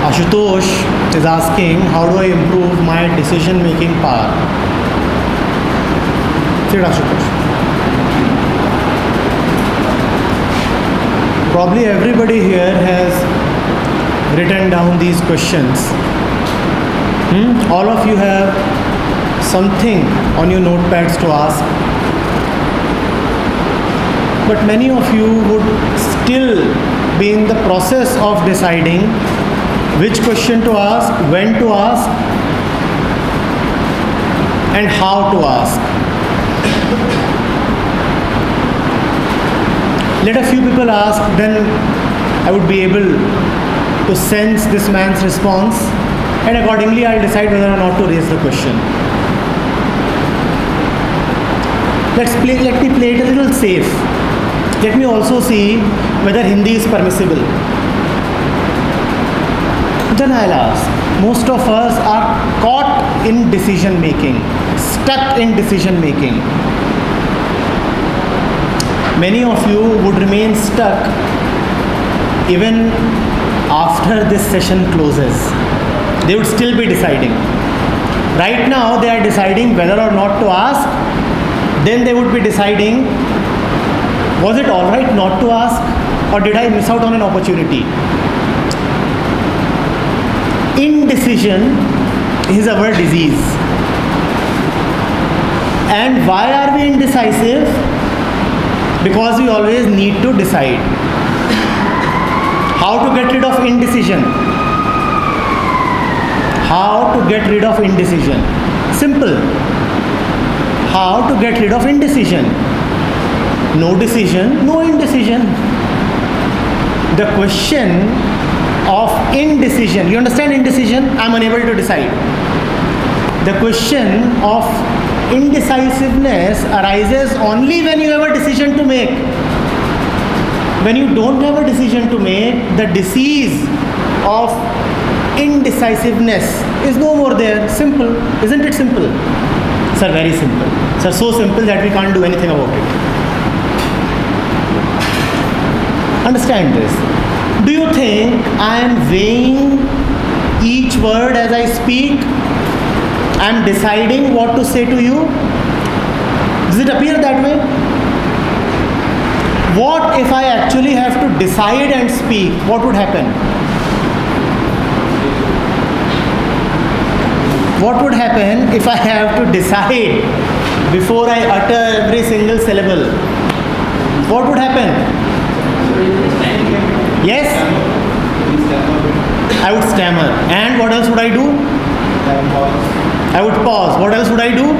Ashutosh is asking, how do I improve my decision making power? Sit, Ashutosh. Probably everybody here has written down these questions. All of you have something on your notepads to ask, but many of you would still be in the process of deciding which question to ask, when to ask, and how to ask. Let a few people ask, then I would be able to sense this man's response, and accordingly I'll decide whether or not to raise the question. Let me play it a little safe. Let me also see whether Hindi is permissible. Then I'll ask. Most of us are caught in decision making, stuck in decision making. Many of you would remain stuck even after this session closes. They would still be deciding. Right now they are deciding whether or not to ask. Then they would be deciding, was it alright not to ask, or did I miss out on an opportunity? Indecision is our disease. And why are we indecisive? Because we always need to decide. How to get rid of indecision? How to get rid of indecision? Simple. How to get rid of indecision? No decision, no indecision. The question of indecision, you understand indecision? I'm unable to decide. The question of indecisiveness arises only when you have a decision to make. When you don't have a decision to make, the disease of indecisiveness is no more there. Simple. Isn't it simple? Sir, very simple. Sir, so simple that we can't do anything about it. Understand this. Do you think I am weighing each word as I speak? I am deciding what to say to you? Does it appear that way? What if I actually have to decide and speak? What would happen? What would happen if I have to decide before I utter every single syllable? What would happen? Yes? I would stammer. And what else would I do? I would pause. What else would I do?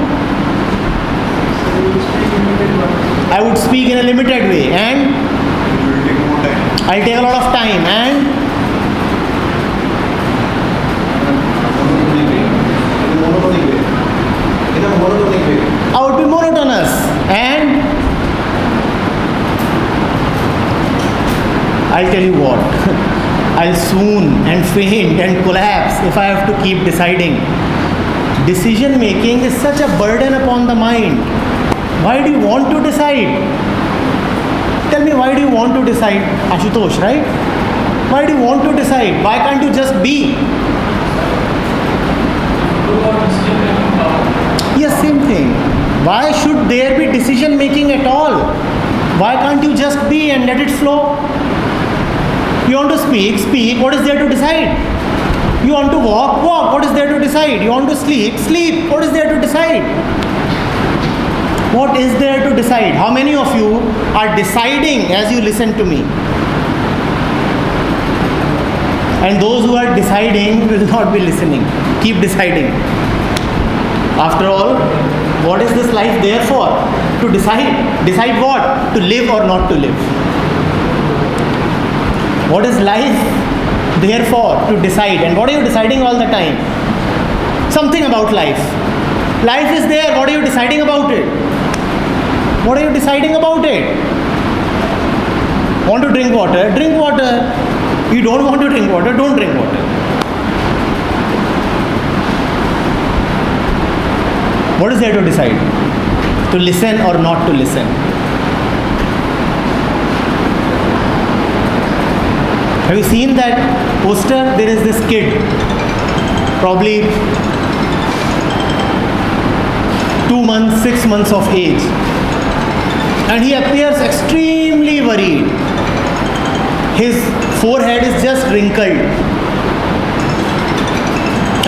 I would speak in a limited way. And I'll take a lot of time. And I would be monotonous. And I'll tell you what, I'll swoon and faint and collapse if I have to keep deciding. Decision making is such a burden upon the mind. Why do you want to decide? Tell me, why do you want to decide? Ashutosh, right? Why do you want to decide? Why can't you just be? Yes, same thing. Why should there be decision making at all? Why can't you just be and let it flow? You want to speak, speak. What is there to decide? You want to walk, walk. What is there to decide? You want to sleep, sleep. What is there to decide? What is there to decide? How many of you are deciding as you listen to me? And those who are deciding will not be listening. Keep deciding. After all, what is this life there for? To decide. Decide what? To live or not to live. What is life there for? To decide. And what are you deciding all the time? Something about life. Life is there. What are you deciding about it? What are you deciding about it? Want to drink water? Drink water. You don't want to drink water? Don't drink water. What is there to decide? To listen or not to listen? Have you seen that poster? There is this kid, probably 2 months, 6 months of age, and he appears extremely worried. His forehead is just wrinkled,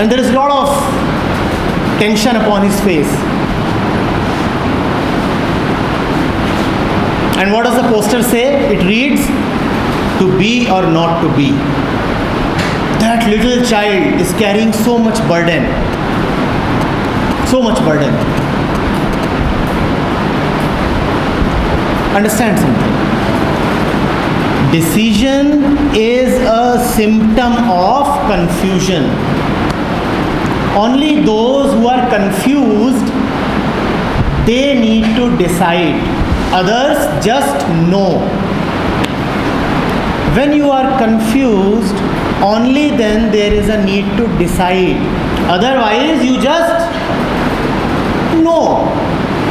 and there is a lot of tension upon his face. And what does the poster say? It reads, "To be or not to be." That little child is carrying so much burden. So much burden. Understand something. Decision is a symptom of confusion. Only those who are confused, they need to decide. Others just know. When you are confused, only then there is a need to decide. Otherwise, you just know.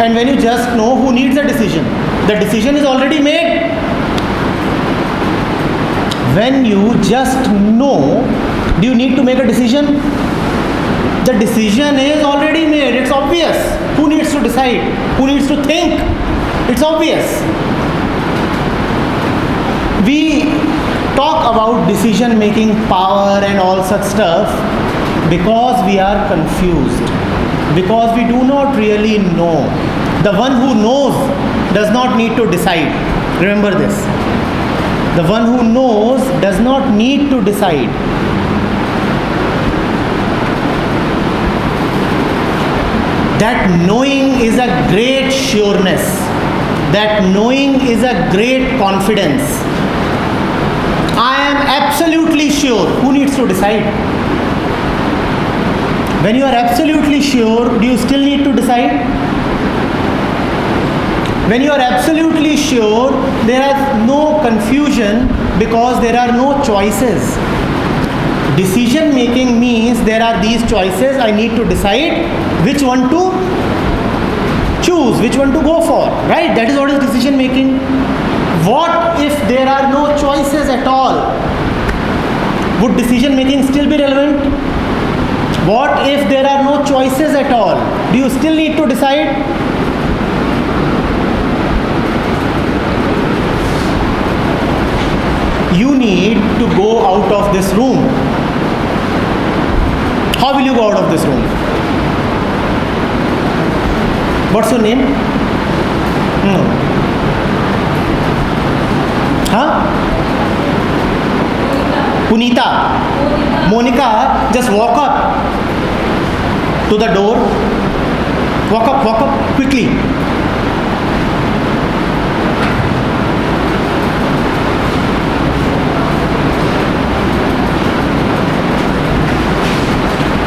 And when you just know, who needs a decision? The decision is already made. When you just know, do you need to make a decision? The decision is already made. It's obvious. Who needs to decide? Who needs to think? It's obvious. We talk about decision making power and all such stuff because we are confused, because we do not really know. The one who knows does not need to decide. Remember this. The one who knows does not need to decide. That knowing is a great sureness. That knowing is a great confidence. I am absolutely sure. Who needs to decide? When you are absolutely sure, do you still need to decide? When you are absolutely sure, there is no confusion because there are no choices. Decision making means there are these choices. I need to decide which one to choose, which one to go for, right? That is what is decision making. What if there are no choices at all? Would decision making still be relevant? What if there are no choices at all? Do you still need to decide? You need to go out of this room. How will you go out of this room? What's your name? Punita. Monica, just walk up to the door. Walk up quickly.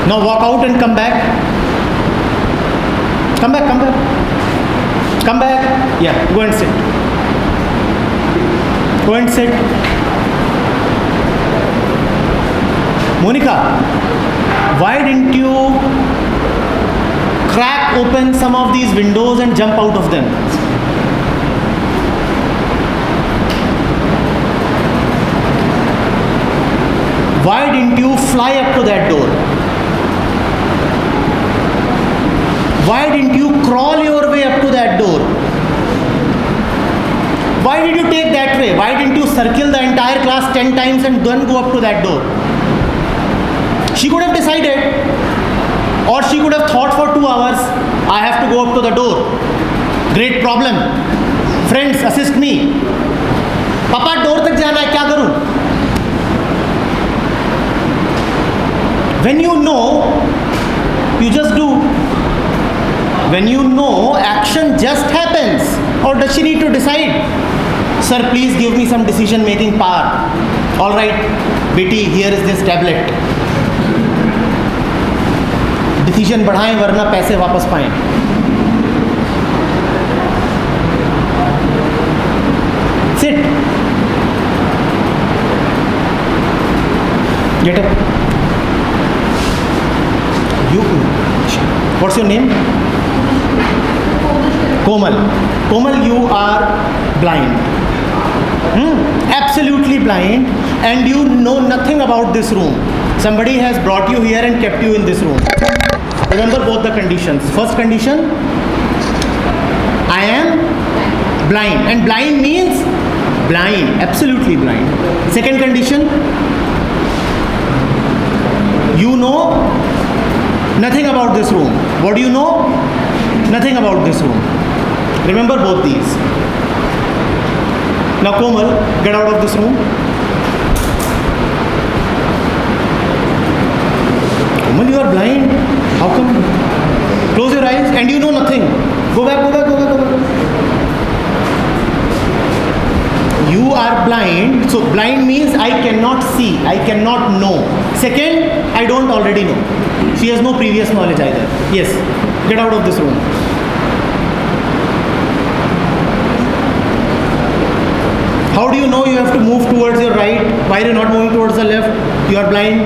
Now walk out and come back. Come back. Yeah, go and sit. Monica, why didn't you crack open some of these windows and jump out of them? Why didn't you fly up to that door? Why didn't you crawl your way up to that door? Why did you take that way? Why didn't you circle the entire class 10 times and then go up to that door? She could have decided, or she could have thought for 2 hours, I have to go up to the door. Great problem. Friends, assist me. पापा door तक जाना है, क्या करूं? When you know, you just do. When you know, action just happens. Or does she need to decide? Sir, please give me some decision making power. All right, बेटी, here is this tablet. Decision बढ़ाएं वरना पैसे वापस पाएं. Sit. Get up. What's your name? Komal. Komal, you are blind. Absolutely blind, and you know nothing about this room. Somebody has brought you here and kept you in this room. Remember both the conditions. First condition, I am blind, and blind means blind, absolutely blind. Second condition, you know nothing about this room. What do you know? Nothing about this room. Remember both these. Now Komal, get out of this room. Komal, you are blind. How come? Close your eyes and you know nothing. Go back, go back, go back, go back. You are blind. So blind means I cannot see, I cannot know. Second, I don't already know. She has no previous knowledge either. Yes, get out of this room. How do you know you have to move towards your right? Why are you not moving towards the left? You are blind.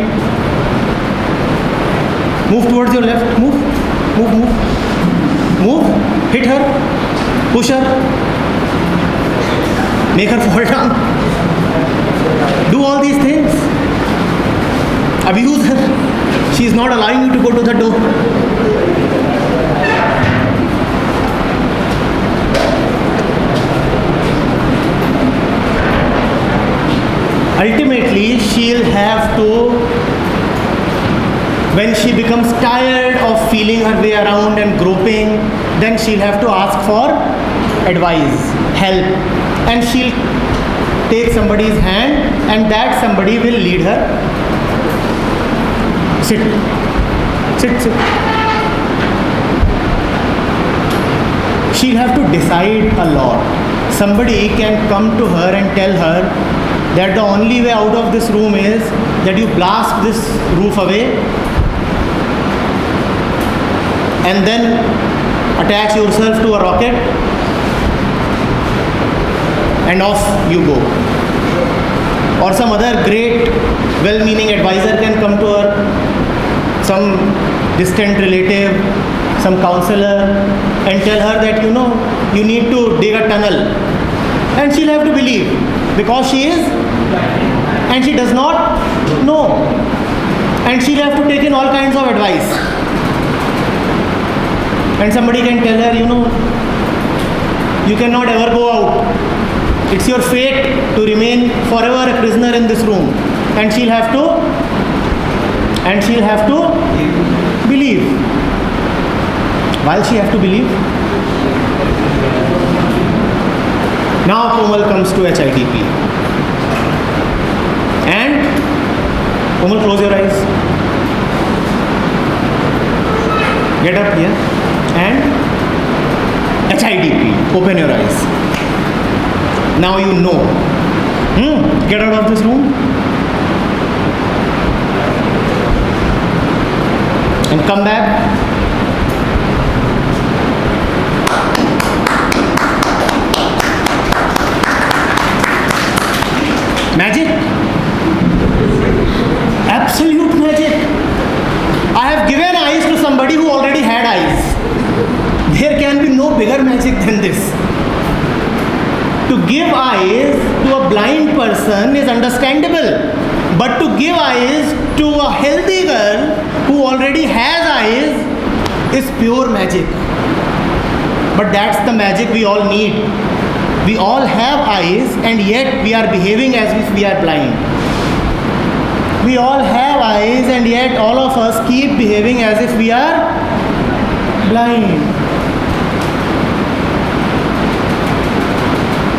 Move towards your left. Move. Move, move. Move. Hit her. Push her. Make her fall down. Do all these things. Abuse her. She is not allowing you to go to the door. Ultimately, she'll have to, when she becomes tired of feeling her way around and groping, then she'll have to ask for advice, help, and she'll take somebody's hand, and that somebody will lead her. Sit. Sit, sit. She'll have to decide a lot. Somebody can come to her and tell her that the only way out of this room is that you blast this roof away and then attach yourself to a rocket and off you go. Or some other great well-meaning advisor can come to her, some distant relative, some counselor, and tell her that you need to dig a tunnel, and she'll have to believe because she is and she does not know, and she'll have to take in all kinds of advice. And somebody can tell her, you cannot ever go out. It's your fate to remain forever a prisoner in this room. And she'll have to believe. Why she have to believe? Now Komal comes to HITP. And Komal, close your eyes. Get up here. And HITP. Open your eyes. Now you know. Get out of this room. And come back. Magic? Absolute magic. I have given eyes to somebody who already had eyes. There can be no bigger magic than this. To give eyes to a blind person is understandable. But to give eyes to a healthy girl who already has eyes is pure magic. But that's the magic we all need. We all have eyes and yet we are behaving as if we are blind. We all have eyes and yet all of us keep behaving as if we are blind.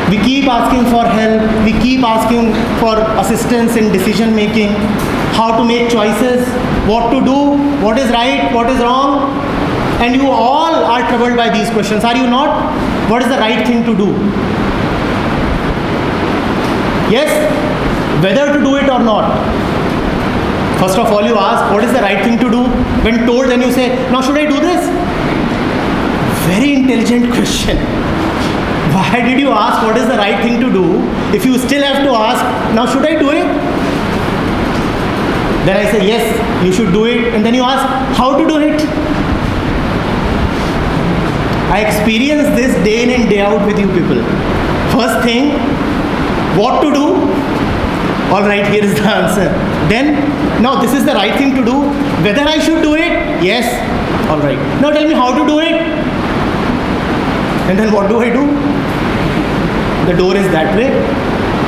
We keep asking for help, we keep asking for assistance in decision making, how to make choices, what to do, what is right, what is wrong. And you all are troubled by these questions, are you not? What is the right thing to do? Yes, whether to do it or not. First of all, you ask, what is the right thing to do? When told, then you say, now should I do this? Very intelligent question. Why did you ask what is the right thing to do if you still have to ask, now should I do it? Then I say, yes, you should do it. And then you ask, how to do it? I experience this day in and day out with you people. First thing, What to do? All right, here is the answer. Then, now this is the right thing to do. Whether I should do it? Yes. All right. Now tell me how to do it. And then what do I do? The door is that way.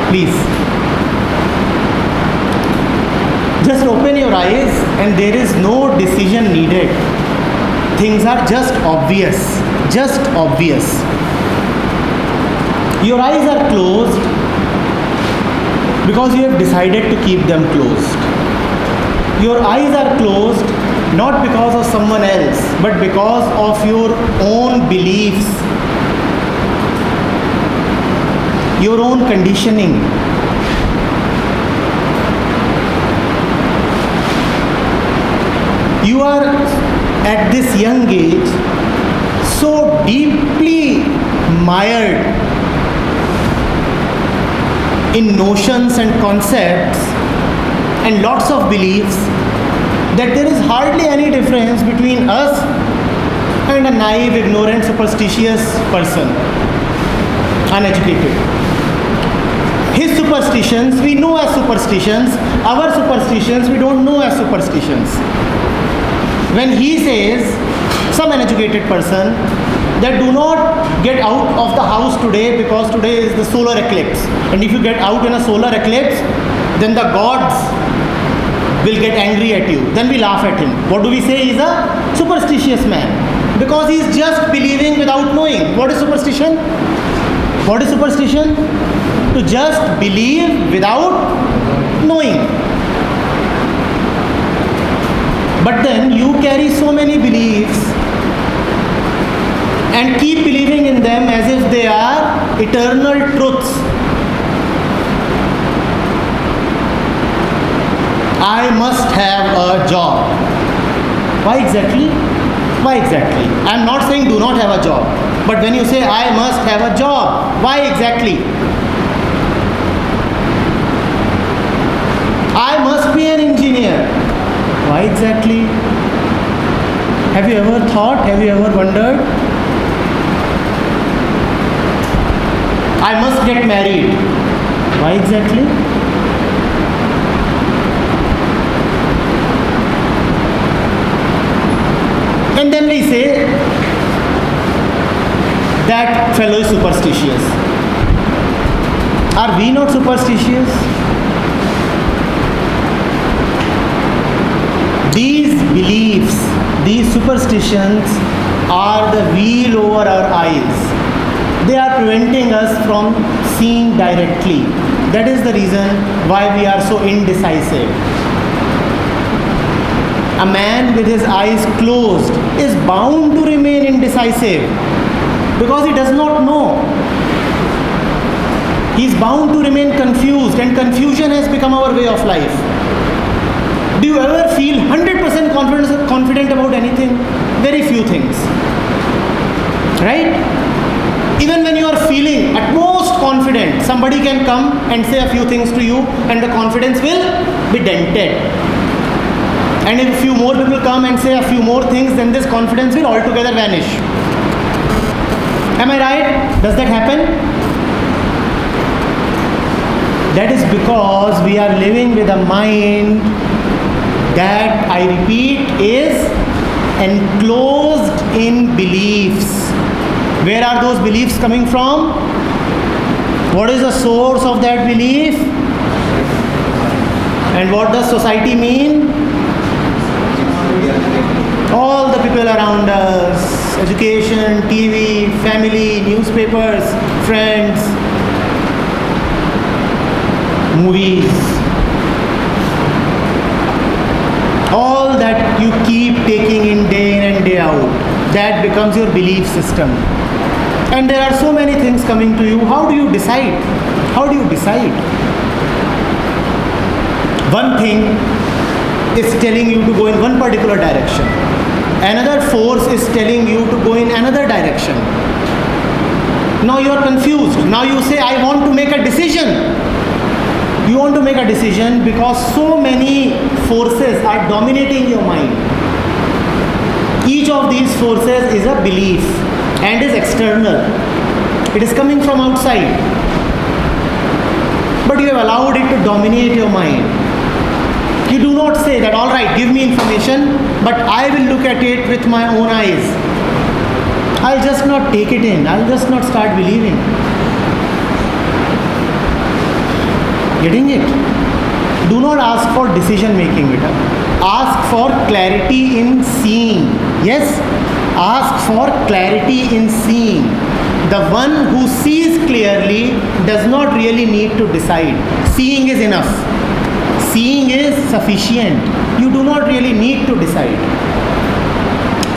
Please. Just open your eyes and there is no decision needed. Things are just obvious. Just obvious. Your eyes are closed because you have decided to keep them closed. Your eyes are closed not because of someone else, but because of your own beliefs, your own conditioning. You are at this young age so deeply mired in notions and concepts and lots of beliefs that there is hardly any difference between us and a naive, ignorant, superstitious person, uneducated. His superstitions we know as superstitions, our superstitions we don't know as superstitions. When he says, some uneducated person, that do not get out of the house today because today is the solar eclipse, and if you get out in a solar eclipse, then the gods will get angry at you. Then we laugh at him. What do we say? He's a superstitious man because he is just believing without knowing. What is superstition? What is superstition? To just believe without knowing. But then you carry so many beliefs and keep believing in them as if they are eternal truths. I must have a job. Why exactly? Why exactly? I am not saying do not have a job. But when you say I must have a job, why exactly? I must be an engineer. Why exactly? Have you ever thought? Have you ever wondered? I must get married. Why exactly? And then we say that fellow is superstitious. Are we not superstitious? These beliefs, these superstitions are the wheel over our eyes. They are preventing us from seeing directly. That is the reason why we are so indecisive. A man with his eyes closed is bound to remain indecisive because he does not know. He is bound to remain confused, and confusion has become our way of life. Do you ever feel 100% confident about anything? Very few things. Right? Even when you are feeling at most confident, somebody can come and say a few things to you and the confidence will be dented. And if a few more people come and say a few more things, then this confidence will altogether vanish. Am I right? Does that happen? That is because we are living with a mind that, I repeat, is enclosed in beliefs. Where are those beliefs coming from? What is the source of that belief? And what does society mean? All the people around us, education, TV, family, newspapers, friends, movies. All that you keep taking in day in and day out, that becomes your belief system. And there are so many things coming to you. How do you decide? How do you decide? One thing is telling you to go in one particular direction. Another force is telling you to go in another direction. Now you are confused. Now you say, I want to make a decision. You want to make a decision because so many forces are dominating your mind. Each of these forces is a belief and is external. It is coming from outside. but you have allowed it to dominate your mind. You do not say that, all right, give me information, but I will look at it with my own eyes. I'll just not take it in. I'll just not start believing. Getting it? Do not ask for decision making, beta. Ask for clarity in seeing. Yes? Ask for clarity in seeing. The one who sees clearly does not really need to decide. Seeing is enough. Seeing is sufficient. You do not really need to decide.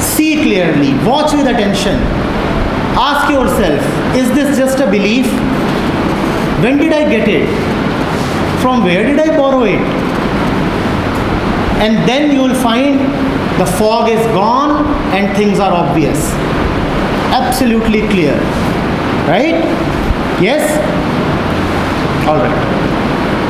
See clearly. Watch with attention. Ask yourself, is this just a belief? When did I get it? From where did I borrow it? And then you will find the fog is gone and things are obvious. Absolutely clear. Right? Yes? All right.